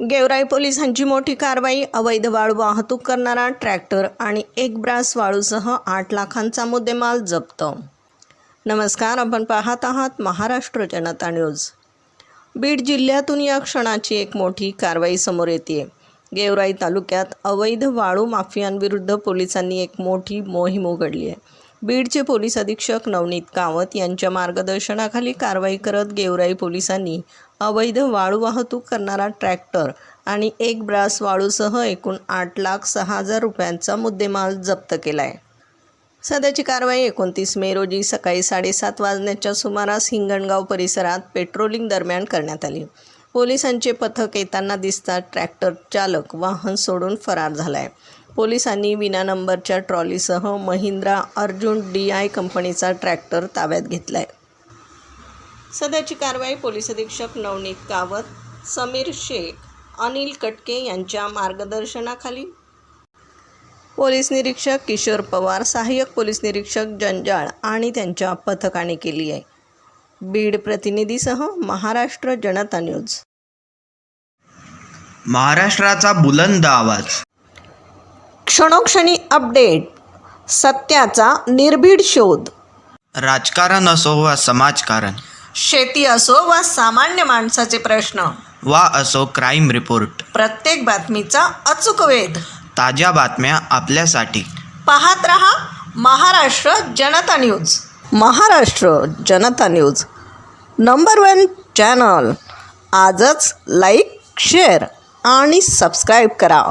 गेवराई पोलिसांची मोठी कारवाई. अवैध वाळू वाहतूक करणारा ट्रॅक्टर आणि 1 ब्रास वाळूसह 8 लाखांचा मुद्देमाल जप्त. नमस्कार, आपण पाहत आहात महाराष्ट्र जनता न्यूज. बीड जिल्ह्यातून या क्षणाची एक मोठी कारवाई समोर येते. गेवराई तालुक्यात अवैध वाळू माफियांविरुद्ध पोलिसांनी एक मोठी मोहीम उघडली आहे. बीडचे पोलीस अधीक्षक नवनीत कावत यांच्या मार्गदर्शनाखाली कारवाई करत गेवराई पोलिसांनी अवैध वाळू वाहतूक करणारा ट्रॅक्टर आणि 1 ब्रास वाळूसह एकूण 8,06,000 रुपयांचा मुद्देमाल जप्त केला आहे. सध्याची कारवाई 29 मे रोजी सकाळी 7:30 वाजण्याच्या सुमारास हिंगणगाव परिसरात पेट्रोलिंग दरम्यान करण्यात आली. पोलिसांचे पथक येताना दिसता ट्रॅक्टर चालक वाहन सोडून फरार झाला आहे. पोलिसांनी विना नंबरच्या ट्रॉलीसह महिंद्रा अर्जुन DI कंपनीचा ट्रॅक्टर ताब्यात घेतला आहे. सध्याची कारवाई पोलीस अधीक्षक नवनीत कावत, समीर शेख, अनिल कटके यांच्या मार्गदर्शनाखाली पोलीस निरीक्षक किशोर पवार, सहाय्यक पोलीस निरीक्षक जंजाळ आणि त्यांच्या पथकाने केली आहे. बीड प्रतिनिधीसह महाराष्ट्र जनता न्यूज. महाराष्ट्राचा बुलंद आवाज. क्षणोक्षणी अपडेट, सत्याचा निर्भीड शोध. राजकारण असो वा समाजकारण, शेती असो वा सामान्य माणसाचे प्रश्न, वा असो क्राईम रिपोर्ट, प्रत्येक बातमीचा अचूक वेध. ताज्या बातम्या आपल्यासाठी. पाहत रहा महाराष्ट्र जनता न्यूज. महाराष्ट्र जनता न्यूज नंबर 1 चॅनल. आजच लाईक, शेअर आणि सबस्क्राईब करा.